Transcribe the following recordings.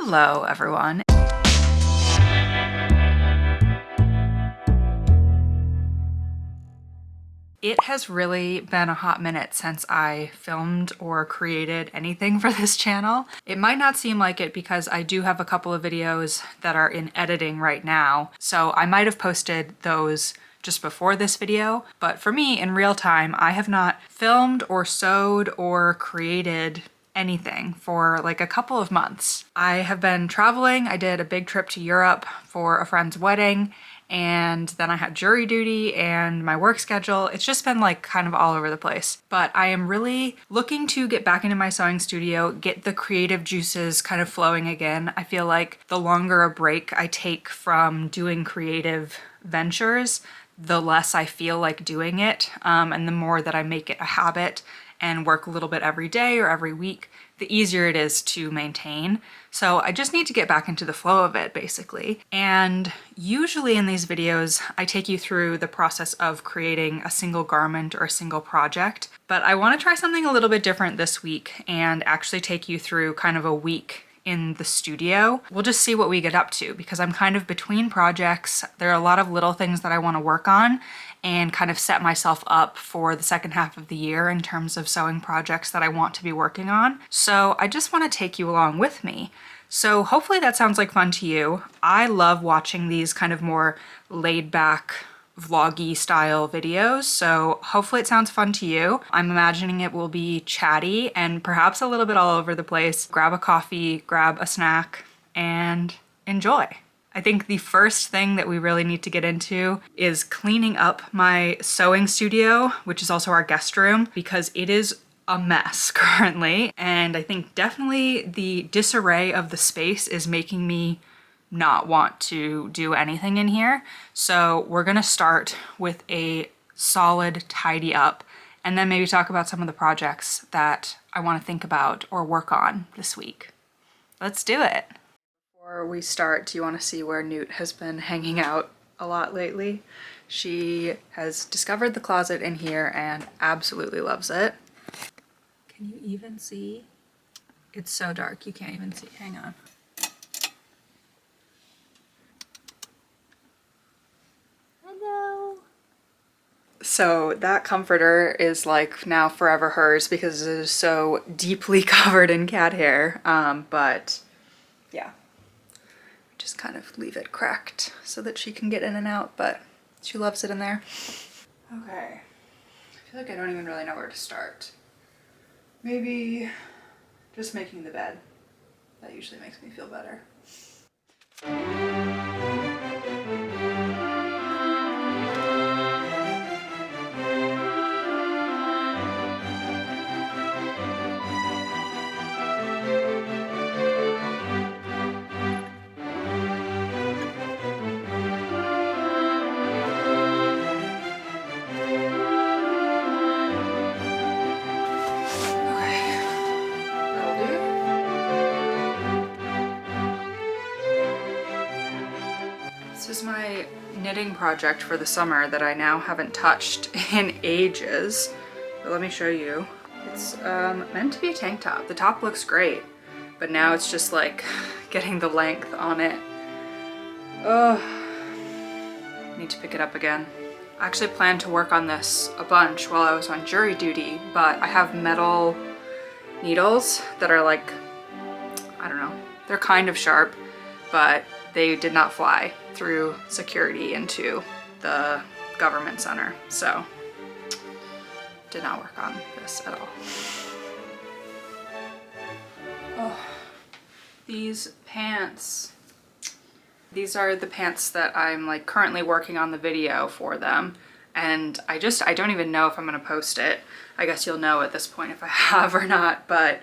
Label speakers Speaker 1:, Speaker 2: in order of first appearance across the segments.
Speaker 1: Hello, everyone. It has really been a hot minute since I filmed or created anything for this channel. It might not seem like it because I do have a couple of videos that are in editing right now, so I might have posted those just before this video, but for me, in real time, I have not filmed or sewed or created anything for like a couple of months. I have been traveling. I did a big trip to Europe for a friend's wedding, and then I had jury duty and my work schedule. It's just been like kind of all over the place. But I am really looking to get back into my sewing studio, get the creative juices kind of flowing again. I feel like the longer a break I take from doing creative ventures, the less I feel like doing it, and the more that I make it a habit and work a little bit every day or every week, the easier it is to maintain. So I just need to get back into the flow of it, basically. And usually in these videos, I take you through the process of creating a single garment or a single project, but I want to try something a little bit different this week and actually take you through kind of a week in the studio. We'll just see what we get up to because I'm kind of between projects. There are a lot of little things that I want to work on and kind of set myself up for the second half of the year in terms of sewing projects that I want to be working on. So I just want to take you along with me. So hopefully that sounds like fun to you. I love watching these kind of more laid back vloggy style videos, so hopefully it sounds fun to you. I'm imagining it will be chatty and perhaps a little bit all over the place. Grab a coffee, grab a snack, and enjoy. I think the first thing that we really need to get into is cleaning up my sewing studio, which is also our guest room, because it is a mess currently. And I think definitely the disarray of the space is making me not want to do anything in here. So we're gonna start with a solid tidy up and then maybe talk about some of the projects that I want to think about or work on this week. Let's do it. Before we start, do you want to see where Newt has been hanging out a lot lately? She has discovered the closet in here and absolutely loves it. Can you even see? It's so dark you can't even see. Hang on. Hello. So that comforter is like now forever hers because it is so deeply covered in cat hair. But yeah, just kind of leave it cracked so that she can get in and out, but she loves it in there. Okay, I feel like I don't even really know where to start. Maybe just making the bed. That usually makes me feel better. This is my knitting project for the summer that I now haven't touched in ages. But let me show you. It's meant to be a tank top. The top looks great, but now it's just like getting the length on it. Ugh. Need to pick it up again. I actually planned to work on this a bunch while I was on jury duty, but I have metal needles that are like, I don't know, they're kind of sharp, but they did not fly through security into the government center, so did not work on this at all. Oh, these pants. These are the pants that I'm like currently working on the video for them, and I don't even know if I'm gonna post it. I guess you'll know at this point if I have or not, but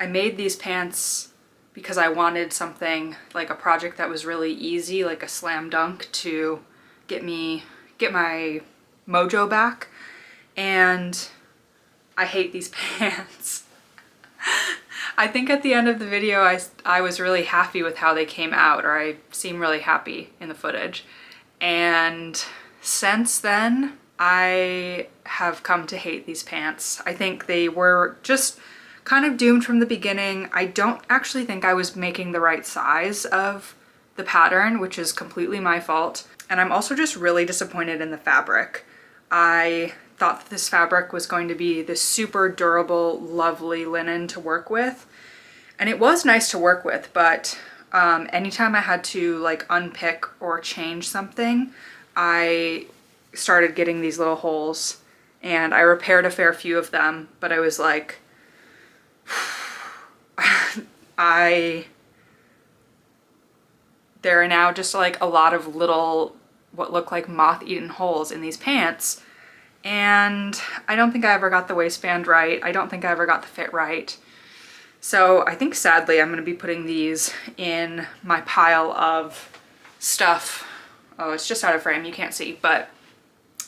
Speaker 1: I made these pants because I wanted something like a project that was really easy, like a slam dunk to get my mojo back. And I hate these pants. I think at the end of the video I was really happy with how they came out, or I seem really happy in the footage. And since then I have come to hate these pants. I think they were just kind of doomed from the beginning. I don't actually think I was making the right size of the pattern, which is completely my fault. And I'm also just really disappointed in the fabric. I thought that this fabric was going to be this super durable, lovely linen to work with. And it was nice to work with, but anytime I had to like unpick or change something, I started getting these little holes, and I repaired a fair few of them, but I was like, there are now just like a lot of little, what look like moth-eaten holes in these pants. And I don't think I ever got the waistband right. I don't think I ever got the fit right. So I think sadly I'm gonna be putting these in my pile of stuff. Oh, it's just out of frame, you can't see, but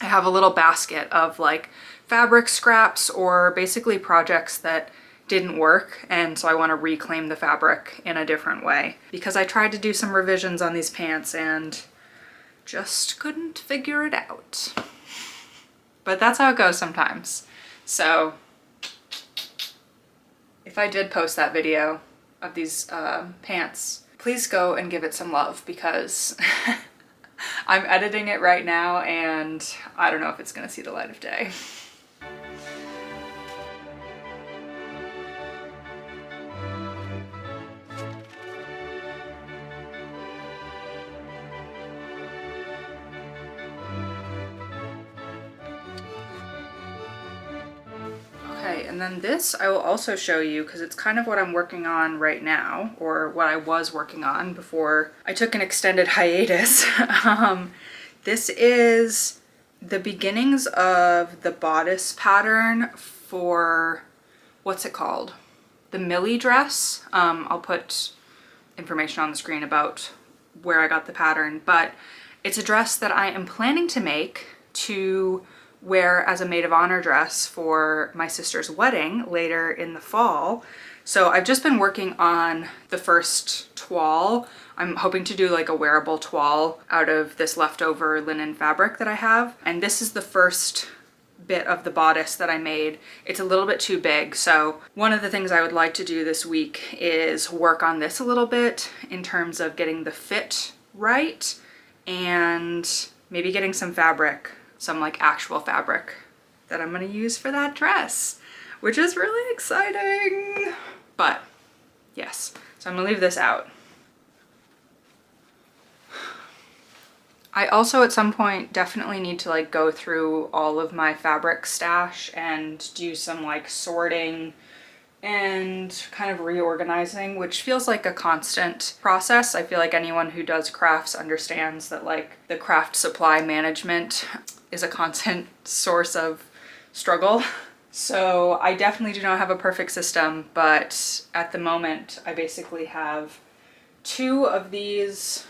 Speaker 1: I have a little basket of like fabric scraps or basically projects that didn't work, and so I want to reclaim the fabric in a different way because I tried to do some revisions on these pants and just couldn't figure it out. But that's how it goes sometimes. So if I did post that video of these pants, please go and give it some love because I'm editing it right now and I don't know if it's gonna see the light of day. Okay, and then this I will also show you because it's kind of what I'm working on right now, or what I was working on before I took an extended hiatus. This is the beginnings of the bodice pattern for, what's it called? The Millie dress. I'll put information on the screen about where I got the pattern, but it's a dress that I am planning to make to wear as a maid of honor dress for my sister's wedding later in the fall. So I've just been working on the first toile. I'm hoping to do like a wearable toile out of this leftover linen fabric that I have. And this is the first bit of the bodice that I made. It's a little bit too big. So one of the things I would like to do this week is work on this a little bit in terms of getting the fit right and maybe getting some fabric, some like actual fabric that I'm gonna use for that dress, which is really exciting. But yes, so I'm gonna leave this out. I also at some point definitely need to like go through all of my fabric stash and do some like sorting and kind of reorganizing, which feels like a constant process. I feel like anyone who does crafts understands that like the craft supply management is a constant source of struggle. So I definitely do not have a perfect system, but at the moment I basically have 2 of these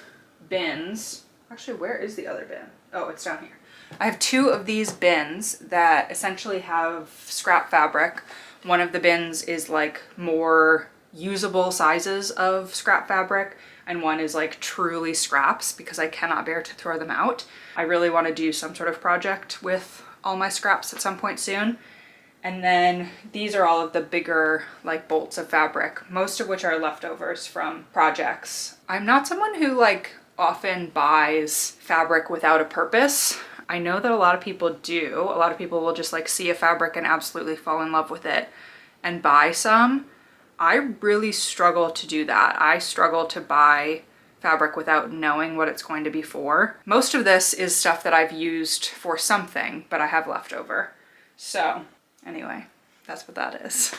Speaker 1: bins. Actually, where is the other bin? Oh, it's down here. I have 2 of these bins that essentially have scrap fabric. One of the bins is like more usable sizes of scrap fabric, and one is like truly scraps because I cannot bear to throw them out. I really want to do some sort of project with all my scraps at some point soon. And then these are all of the bigger like bolts of fabric, most of which are leftovers from projects. I'm not someone who like often buys fabric without a purpose. I know that a lot of people do. A lot of people will just like see a fabric and absolutely fall in love with it and buy some. I really struggle to do that. I struggle to buy fabric without knowing what it's going to be for. Most of this is stuff that I've used for something, but I have leftover. So anyway, that's what that is.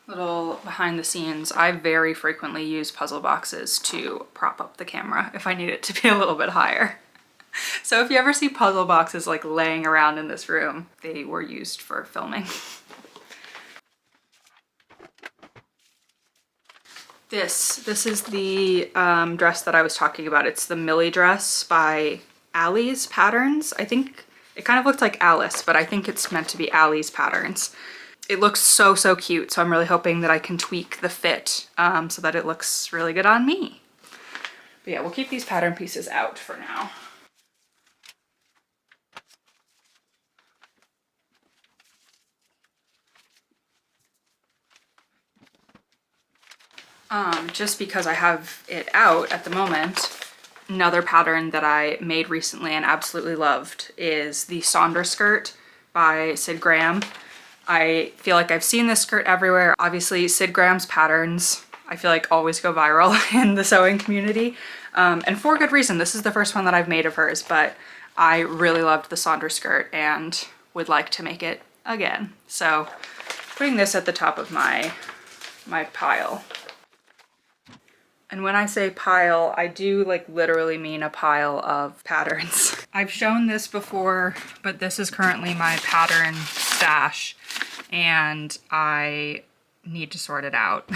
Speaker 1: Little behind the scenes, I very frequently use puzzle boxes to prop up the camera if I need it to be a little bit higher. So if you ever see puzzle boxes like laying around in this room, they were used for filming. This is the dress that I was talking about. It's the Millie dress by Allie's Patterns. I think it kind of looks like Alice, but I think it's meant to be Allie's Patterns. It looks so, so cute. So I'm really hoping that I can tweak the fit so that it looks really good on me. But yeah, we'll keep these pattern pieces out for now. just because I have it out at the moment. Another pattern that I made recently and absolutely loved is the Sonder skirt by Sid Graham. I feel like I've seen this skirt everywhere. Obviously, Sid Graham's patterns, I feel like always go viral in the sewing community. And for good reason. This is the first one that I've made of hers, but I really loved the Sonder skirt and would like to make it again. So putting this at the top of my pile. And when I say pile, I do like literally mean a pile of patterns. I've shown this before, but this is currently my pattern stash and I need to sort it out.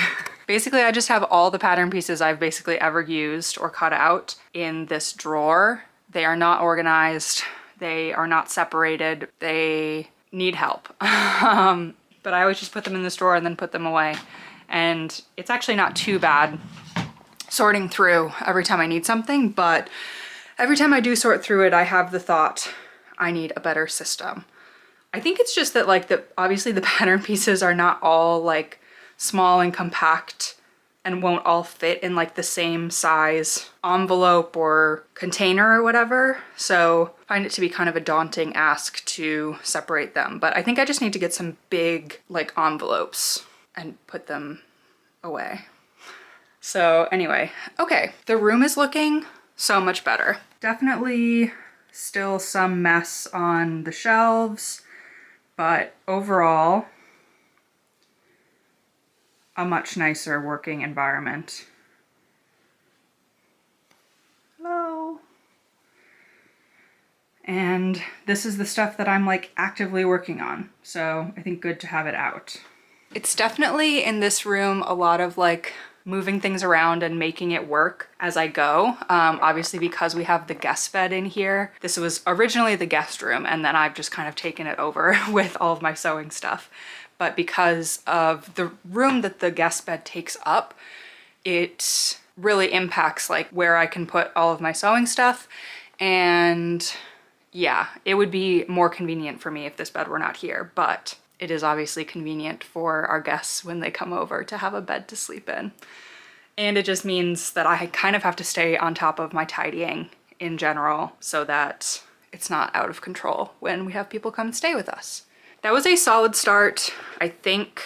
Speaker 1: Basically, I just have all the pattern pieces I've basically ever used or cut out in this drawer. They are not organized. They are not separated. They need help. But I always just put them in this drawer and then put them away. And it's actually not too bad sorting through every time I need something, but every time I do sort through it, I have the thought, I need a better system. I think it's just that like obviously the pattern pieces are not all like small and compact and won't all fit in like the same size envelope or container or whatever. So I find it to be kind of a daunting ask to separate them. But I think I just need to get some big like envelopes and put them away. So anyway, okay, the room is looking so much better. Definitely still some mess on the shelves, but overall, a much nicer working environment. Hello. And this is the stuff that I'm like actively working on. So I think good to have it out. It's definitely in this room a lot of like moving things around and making it work as I go. Obviously because we have the guest bed in here. This was originally the guest room and then I've just kind of taken it over with all of my sewing stuff. But because of the room that the guest bed takes up, it really impacts like where I can put all of my sewing stuff. And yeah, it would be more convenient for me if this bed were not here, but it is obviously convenient for our guests when they come over to have a bed to sleep in. And it just means that I kind of have to stay on top of my tidying in general so that it's not out of control when we have people come and stay with us. That was a solid start. I think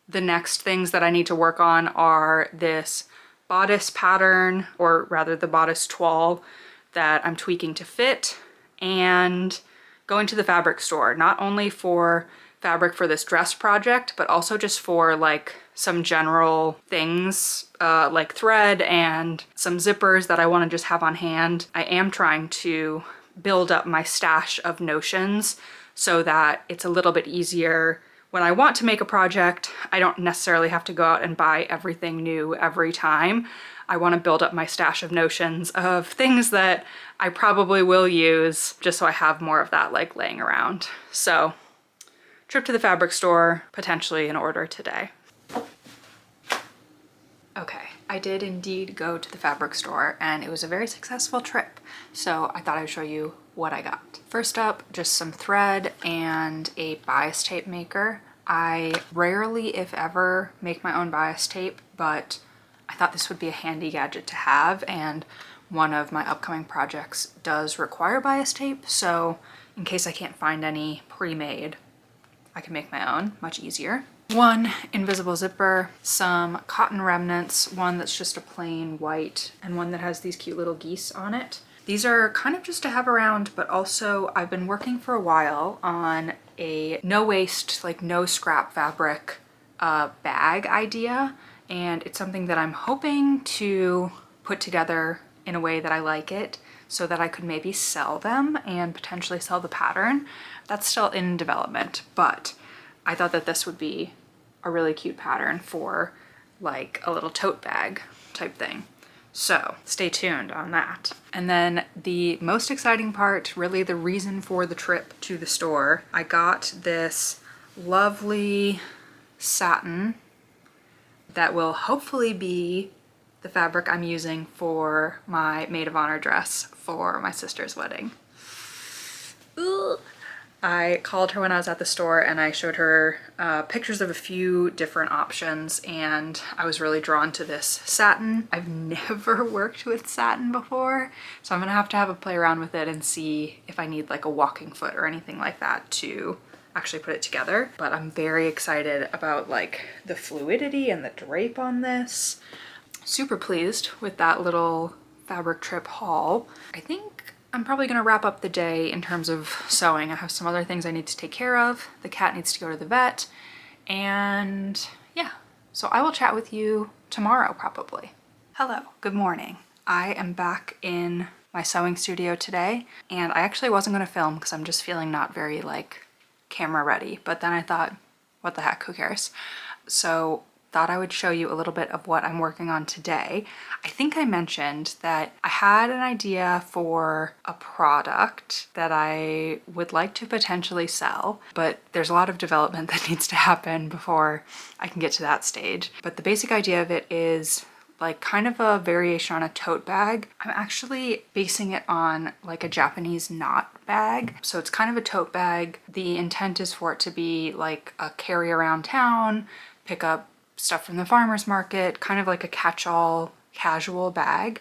Speaker 1: the next things that I need to work on are this bodice pattern, or rather the bodice toile that I'm tweaking to fit, and going to the fabric store, not only for fabric for this dress project, but also just for like some general things like thread and some zippers that I want to just have on hand. I am trying to build up my stash of notions so that it's a little bit easier when I want to make a project. I don't necessarily have to go out and buy everything new every time. I want to build up my stash of notions of things that I probably will use just so I have more of that like laying around. So trip to the fabric store, potentially in order today. Okay, I did indeed go to the fabric store and it was a very successful trip. So I thought I'd show you what I got. First up, just some thread and a bias tape maker. I rarely, if ever, make my own bias tape, but I thought this would be a handy gadget to have, and one of my upcoming projects does require bias tape, so in case I can't find any pre-made, I can make my own much easier. One invisible zipper, some cotton remnants, one that's just a plain white, and one that has these cute little geese on it. These are kind of just to have around, but also I've been working for a while on a no waste, like no scrap fabric bag idea, and it's something that I'm hoping to put together in a way that I like it so that I could maybe sell them and potentially sell the pattern. That's still in development, but I thought that this would be a really cute pattern for like a little tote bag type thing. So stay tuned on that. And then the most exciting part, really the reason for the trip to the store, I got this lovely satin that will hopefully be the fabric I'm using for my maid of honor dress for my sister's wedding. Ooh. I called her when I was at the store and I showed her pictures of a few different options, and I was really drawn to this satin. I've never worked with satin before, so I'm gonna have to have a play around with it and see if I need like a walking foot or anything like that to actually put it together. But I'm very excited about like the fluidity and the drape on this. Super pleased with that little fabric trip haul. I think I'm probably gonna wrap up the day in terms of sewing. I have some other things I need to take care of. The cat needs to go to the vet, and yeah, so I will chat with you tomorrow probably. Hello, good morning. I am back in my sewing studio today, and I actually wasn't gonna film because I'm just feeling not very like camera ready, but then I thought, what the heck, who cares? So thought I would show you a little bit of what I'm working on today. I think I mentioned that I had an idea for a product that I would like to potentially sell, but there's a lot of development that needs to happen before I can get to that stage. But the basic idea of it is like kind of a variation on a tote bag. I'm actually basing it on like a Japanese knot bag. So it's kind of a tote bag. The intent is for it to be like a carry around town, pick up stuff from the farmer's market, kind of like a catch-all casual bag.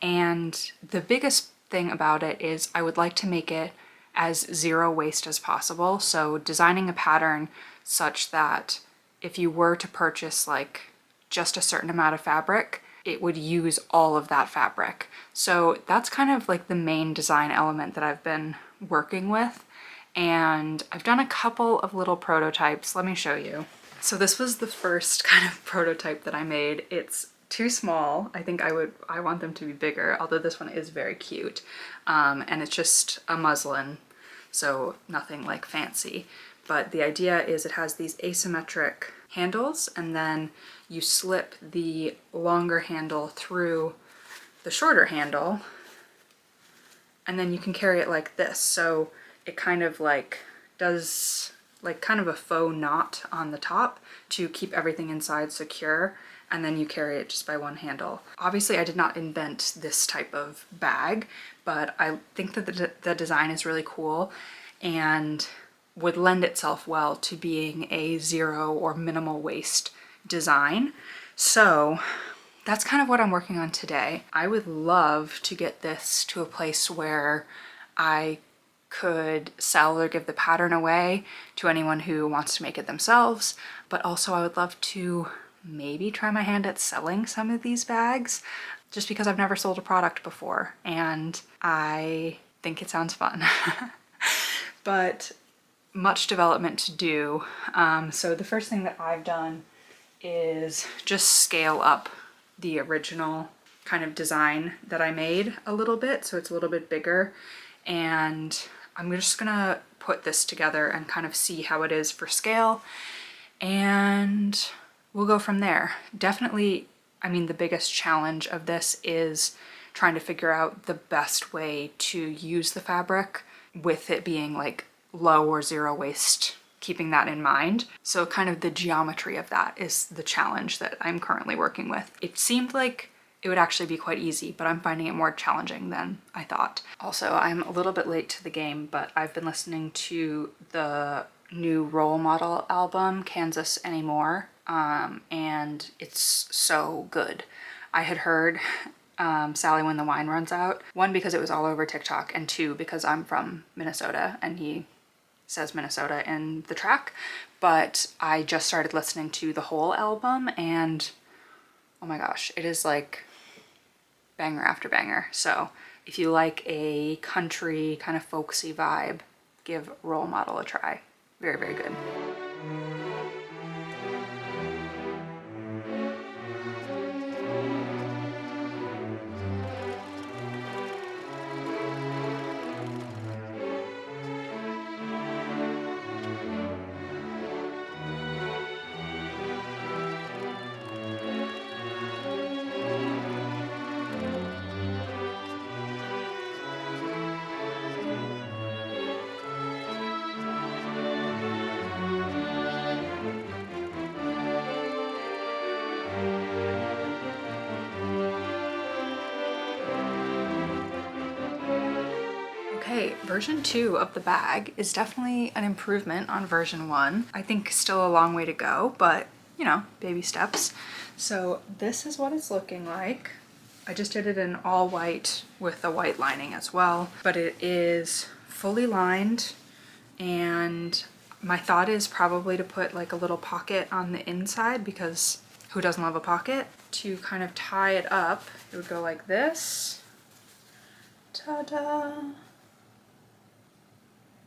Speaker 1: And the biggest thing about it is I would like to make it as zero waste as possible. So designing a pattern such that if you were to purchase like just a certain amount of fabric, it would use all of that fabric. So that's kind of like the main design element that I've been working with. And I've done a couple of little prototypes. Let me show you. So this was the first kind of prototype that I made. It's too small. I think I want them to be bigger, although this one is very cute. And it's just a muslin, so nothing like fancy. But the idea is it has these asymmetric handles, and then you slip the longer handle through the shorter handle, and then you can carry it like this. So it kind of like does like kind of a faux knot on the top to keep everything inside secure, and then you carry it just by one handle. Obviously I did not invent this type of bag, but I think that the design is really cool and would lend itself well to being a zero or minimal waste design. So that's kind of what I'm working on today. I would love to get this to a place where I could sell or give the pattern away to anyone who wants to make it themselves, but also I would love to maybe try my hand at selling some of these bags, just because I've never sold a product before and I think it sounds fun. But much development to do. So the first thing that I've done is just scale up the original kind of design that I made a little bit, so it's a little bit bigger, and I'm just gonna put this together and kind of see how it is for scale, and we'll go from there. Definitely, I mean, the biggest challenge of this is trying to figure out the best way to use the fabric with it being like low or zero waste, keeping that in mind. So kind of the geometry of that is the challenge that I'm currently working with. It seemed like it would actually be quite easy, but I'm finding it more challenging than I thought. Also, I'm a little bit late to the game, but I've been listening to the new Role Model album, Kansas Anymore, and it's so good. I had heard Sally When the Wine Runs Out, one because it was all over TikTok, and two because I'm from Minnesota and he says Minnesota in the track, but I just started listening to the whole album and oh my gosh, it is like banger after banger. So if you like a country kind of folksy vibe, give Role Model a try. Very, very good. Version 2 of the bag is definitely an improvement on version 1. I think still a long way to go, but you know, baby steps. So this is what it's looking like. I just did it in all white with a white lining as well, but it is fully lined, and my thought is probably to put like a little pocket on the inside, because who doesn't love a pocket? To kind of tie it up, it would go like this. Ta-da!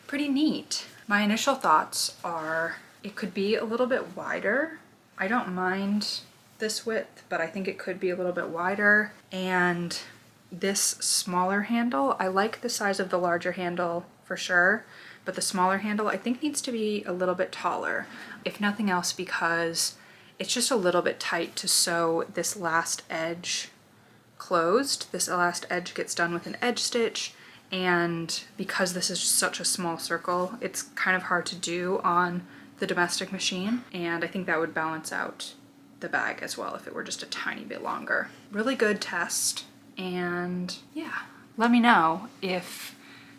Speaker 1: Pretty neat. My initial thoughts are it could be a little bit wider. I don't mind this width, but I think it could be a little bit wider. And this smaller handle, I like the size of the larger handle for sure, but the smaller handle I think needs to be a little bit taller, if nothing else because it's just a little bit tight to sew this last edge closed. This last edge gets done with an edge stitch, and because this is such a small circle, it's kind of hard to do on the domestic machine, and I think that would balance out the bag as well if it were just a tiny bit longer. Really good test, and yeah, let me know if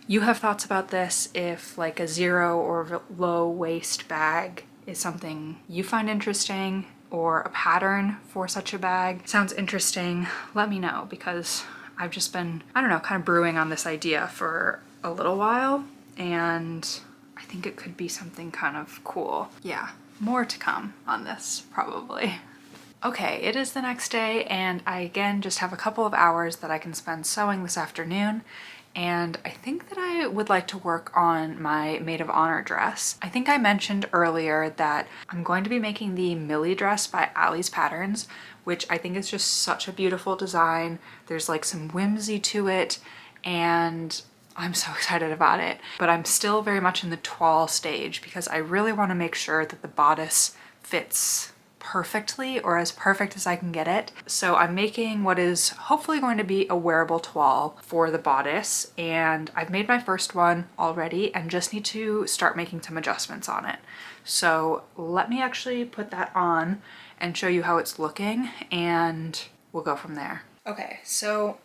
Speaker 1: you have thoughts about this, if like a zero or low waist bag is something you find interesting, or a pattern for such a bag sounds interesting. Let me know, because I've just been, I don't know, kind of brewing on this idea for a little while, and I think it could be something kind of cool. Yeah, more to come on this probably. Okay, it is the next day, and I again just have a couple of hours that I can spend sewing this afternoon, and I think that I would like to work on my maid of honor dress. I think I mentioned earlier that I'm going to be making the Millie dress by Ali's Patterns, which I think is just such a beautiful design. There's like some whimsy to it, and I'm so excited about it. But I'm still very much in the toile stage because I really want to make sure that the bodice fits perfectly, or as perfect as I can get it. So I'm making what is hopefully going to be a wearable toile for the bodice, and I've made my first one already and just need to start making some adjustments on it. So let me actually put that on and show you how it's looking, and we'll go from there. Okay, so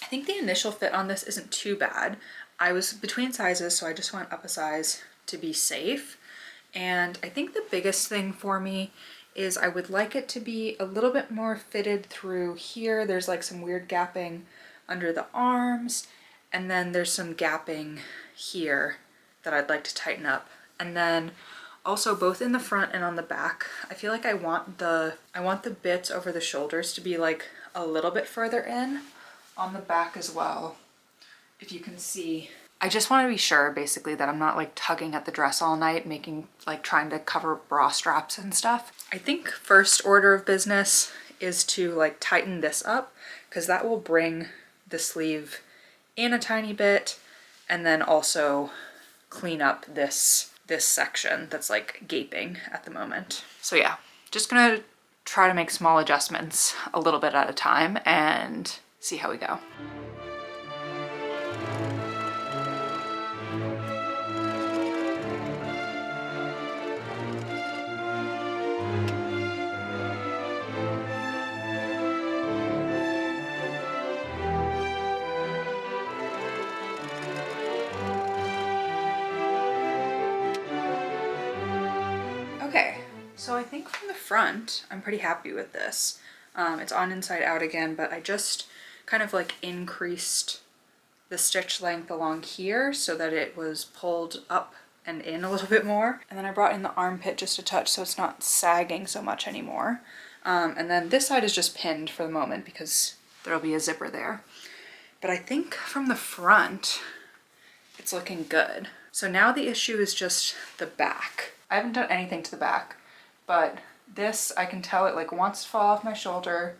Speaker 1: I think the initial fit on this isn't too bad. I was between sizes, so I just went up a size to be safe. And I think the biggest thing for me is I would like it to be a little bit more fitted through here. There's like some weird gapping under the arms, and then there's some gapping here that I'd like to tighten up. And then also both in the front and on the back, I feel like I want the bits over the shoulders to be like a little bit further in on the back as well, if you can see. I just want to be sure basically that I'm not like tugging at the dress all night, trying to cover bra straps and stuff. I think first order of business is to like tighten this up, because that will bring the sleeve in a tiny bit, and then also clean up this section that's like gaping at the moment. So yeah, just gonna try to make small adjustments a little bit at a time and see how we go. Okay, so I think from the front, I'm pretty happy with this. It's on inside out again, but I just kind of like increased the stitch length along here so that it was pulled up and in a little bit more. And then I brought in the armpit just a touch so it's not sagging so much anymore. And then this side is just pinned for the moment because there'll be a zipper there. But I think from the front, it's looking good. So now the issue is just the back. I haven't done anything to the back, but this, I can tell it like wants to fall off my shoulder,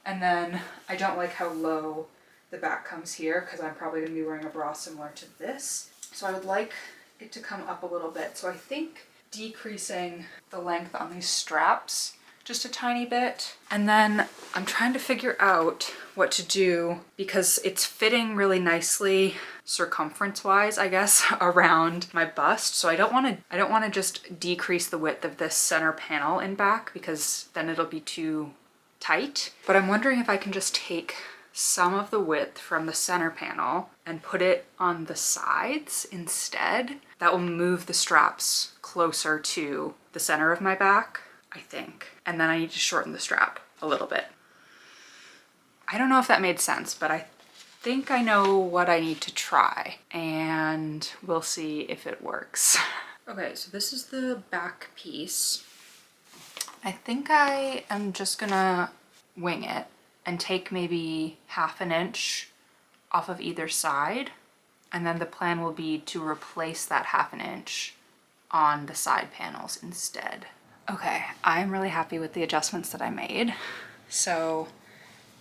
Speaker 1: and then I don't like how low the back comes here because I'm probably going to be wearing a bra similar to this. So I would like it to come up a little bit. So I think decreasing the length on these straps just a tiny bit. And then I'm trying to figure out what to do because it's fitting really nicely circumference wise, I guess, around my bust. So I don't want to just decrease the width of this center panel in back because then it'll be too tight. But I'm wondering if I can just take some of the width from the center panel and put it on the sides instead. That will move the straps closer to the center of my back, I think. And then I need to shorten the strap a little bit. I don't know if that made sense, but I think I know what I need to try, and we'll see if it works. Okay, so this is the back piece. I think I am just gonna wing it and take maybe 1/2 inch off of either side. And then the plan will be to replace that 1/2 inch on the side panels instead. Okay, I'm really happy with the adjustments that I made. So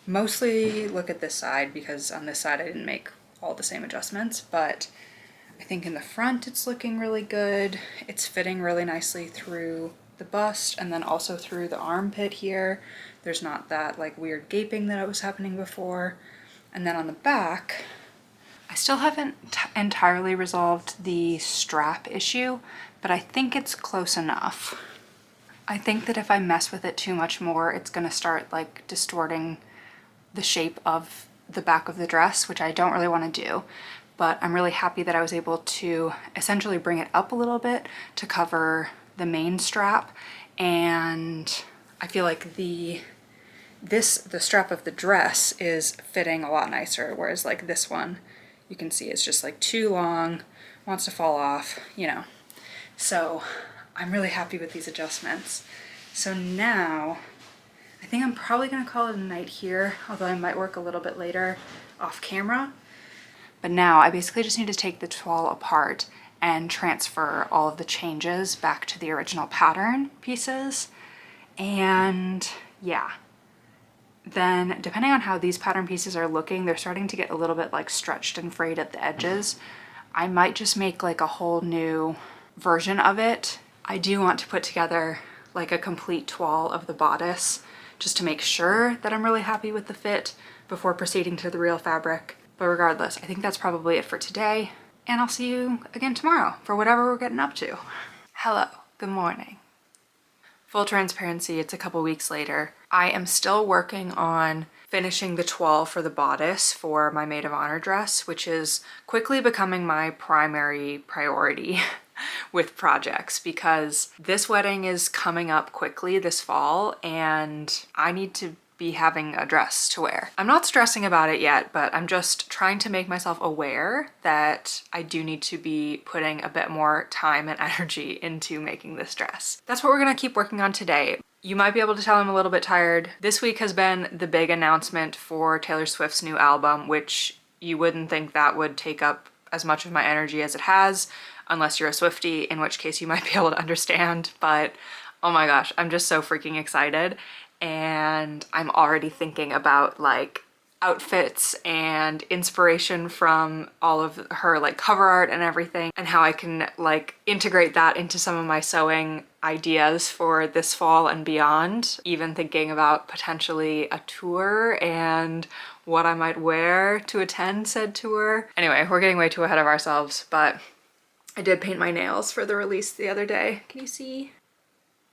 Speaker 1: mostly look at this side, because on this side I didn't make all the same adjustments, but I think in the front it's looking really good. It's fitting really nicely through the bust and then also through the armpit here. There's not that like weird gaping that was happening before. And then on the back, I still haven't entirely resolved the strap issue, but I think it's close enough. I think that if I mess with it too much more, it's gonna start like distorting the shape of the back of the dress, which I don't really want to do. But I'm really happy that I was able to essentially bring it up a little bit to cover the main strap. And I feel like the strap of the dress is fitting a lot nicer, whereas like this one, you can see it's just like too long, wants to fall off, you know. So I'm really happy with these adjustments. So now I think I'm probably gonna call it a night here, although I might work a little bit later off camera. But now I basically just need to take the toile apart and transfer all of the changes back to the original pattern pieces. And yeah, then depending on how these pattern pieces are looking, they're starting to get a little bit like stretched and frayed at the edges. I might just make like a whole new version of it. I do want to put together like a complete toile of the bodice just to make sure that I'm really happy with the fit before proceeding to the real fabric. But regardless, I think that's probably it for today, and I'll see you again tomorrow for whatever we're getting up to. Hello, good morning. Full transparency, it's a couple weeks later. I am still working on finishing the toile for the bodice for my maid of honor dress, which is quickly becoming my primary priority with projects, because this wedding is coming up quickly this fall and I need to be having a dress to wear. I'm not stressing about it yet, but I'm just trying to make myself aware that I do need to be putting a bit more time and energy into making this dress. That's what we're gonna keep working on today. You might be able to tell I'm a little bit tired. This week has been the big announcement for Taylor Swift's new album, which you wouldn't think that would take up as much of my energy as it has, unless you're a Swiftie, in which case you might be able to understand. But oh my gosh, I'm just so freaking excited. And I'm already thinking about like outfits and inspiration from all of her like cover art and everything, and how I can like integrate that into some of my sewing ideas for this fall and beyond. Even thinking about potentially a tour and what I might wear to attend said tour. Anyway, we're getting way too ahead of ourselves, but I did paint my nails for the release the other day. Can you see?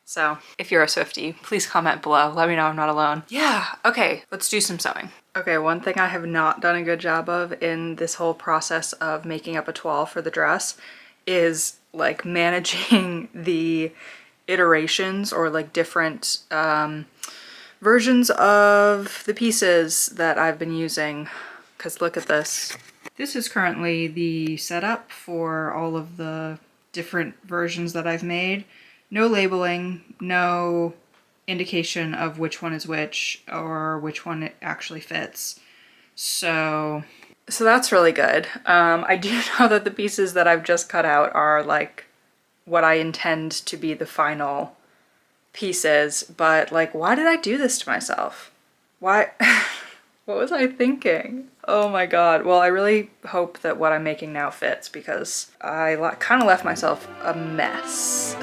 Speaker 1: So if you're a Swiftie, please comment below. Let me know I'm not alone. Yeah, okay, let's do some sewing. Okay, one thing I have not done a good job of in this whole process of making up a toile for the dress is like managing the iterations or like different versions of the pieces that I've been using. Because look at this. This is currently the setup for all of the different versions that I've made. No labeling, no indication of which one is which or which one it actually fits. So that's really good. I do know that the pieces that I've just cut out are like what I intend to be the final pieces, but like, why did I do this to myself? Why? What was I thinking? Oh my god. Well, I really hope that what I'm making now fits, because I kind of left myself a mess.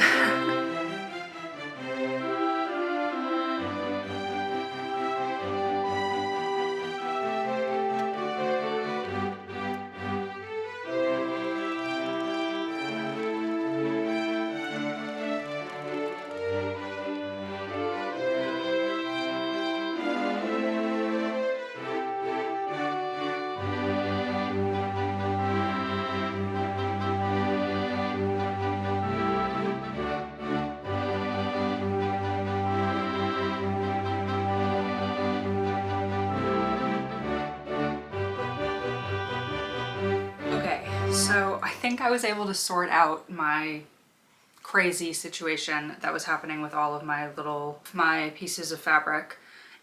Speaker 1: think I was able to sort out my crazy situation that was happening with all of my pieces of fabric.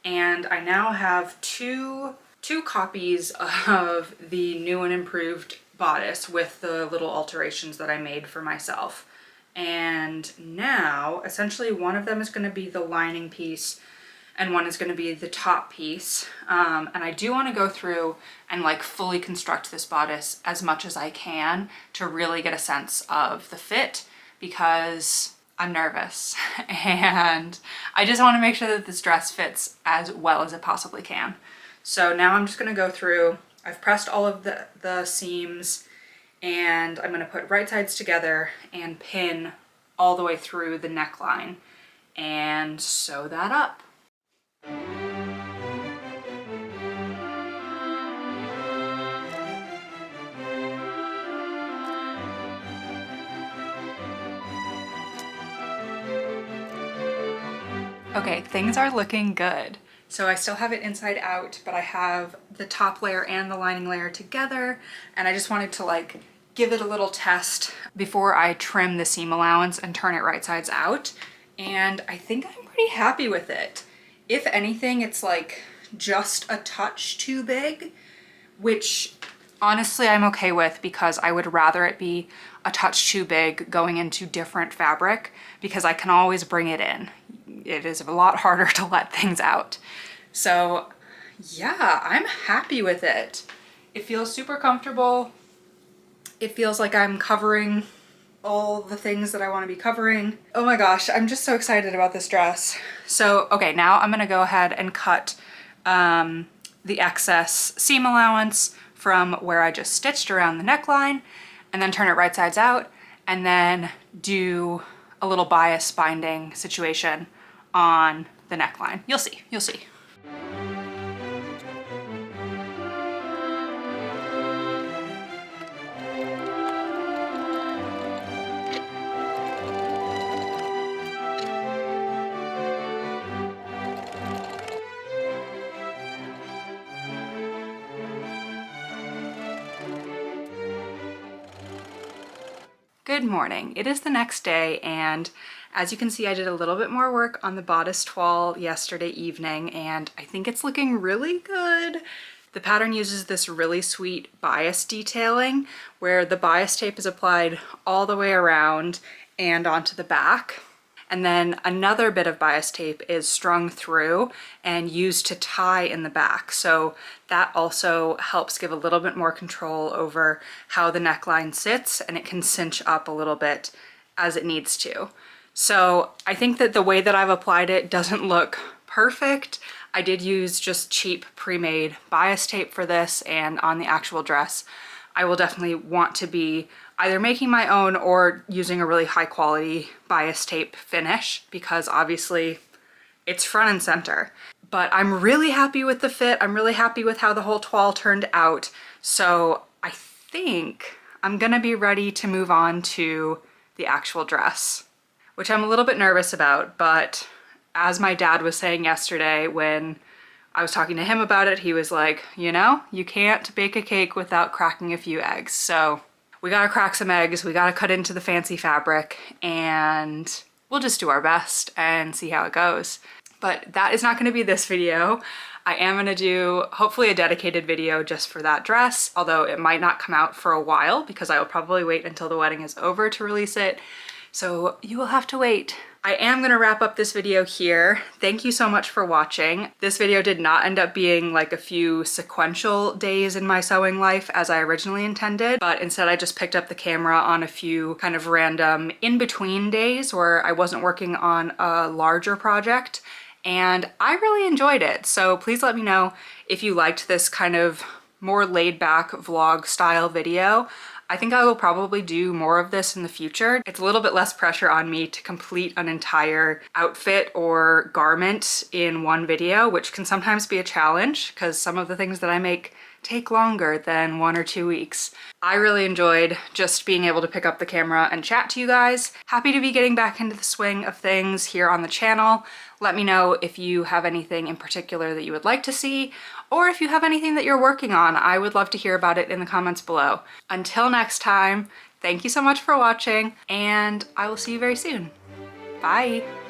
Speaker 1: And I now have two copies of the new and improved bodice with the little alterations that I made for myself. And now essentially one of them is going to be the lining piece and one is going to be the top piece. And I do want to go through and like fully construct this bodice as much as I can to really get a sense of the fit, because I'm nervous and I just want to make sure that this dress fits as well as it possibly can. So now I'm just going to go through, I've pressed all of the seams, and I'm going to put right sides together and pin all the way through the neckline and sew that up. Okay, things are looking good. So I still have it inside out, but I have the top layer and the lining layer together, and I just wanted to like give it a little test before I trim the seam allowance and turn it right sides out. And I think I'm pretty happy with it. If anything, it's like just a touch too big, which honestly I'm okay with, because I would rather it be a touch too big going into different fabric, because I can always bring it in. It is a lot harder to let things out. So yeah, I'm happy with it. It feels super comfortable. It feels like I'm covering all the things that I want to be covering. Oh my gosh, I'm just so excited about this dress. So, okay, now I'm gonna go ahead and cut the excess seam allowance from where I just stitched around the neckline, and then turn it right sides out, and then do a little bias binding situation on the neckline. You'll see, you'll see. Good morning. It is the next day, and as you can see, I did a little bit more work on the bodice toile yesterday evening, and I think it's looking really good. The pattern uses this really sweet bias detailing where the bias tape is applied all the way around and onto the back. And then another bit of bias tape is strung through and used to tie in the back. So that also helps give a little bit more control over how the neckline sits, and it can cinch up a little bit as it needs to. So I think that the way that I've applied it doesn't look perfect. I did use just cheap pre-made bias tape for this, and on the actual dress, I will definitely want to be either making my own or using a really high quality bias tape finish, because obviously it's front and center. But I'm really happy with the fit. I'm really happy with how the whole toile turned out. So I think I'm gonna be ready to move on to the actual dress, which I'm a little bit nervous about. But as my dad was saying yesterday when I was talking to him about it, he was like, you know, you can't bake a cake without cracking a few eggs. So we gotta crack some eggs, we gotta cut into the fancy fabric, and we'll just do our best and see how it goes. But that is not gonna be this video. I am gonna do hopefully a dedicated video just for that dress, although it might not come out for a while because I will probably wait until the wedding is over to release it. So you will have to wait. I am gonna wrap up this video here. Thank you so much for watching. This video did not end up being like a few sequential days in my sewing life as I originally intended, but instead I just picked up the camera on a few kind of random in-between days where I wasn't working on a larger project, and I really enjoyed it. So please let me know if you liked this kind of more laid-back vlog style video. I think I will probably do more of this in the future. It's a little bit less pressure on me to complete an entire outfit or garment in one video, which can sometimes be a challenge because some of the things that I make take longer than 1 or 2 weeks. I really enjoyed just being able to pick up the camera and chat to you guys. Happy to be getting back into the swing of things here on the channel. Let me know if you have anything in particular that you would like to see, or if you have anything that you're working on. I would love to hear about it in the comments below. Until next time, thank you so much for watching, and I will see you very soon. Bye!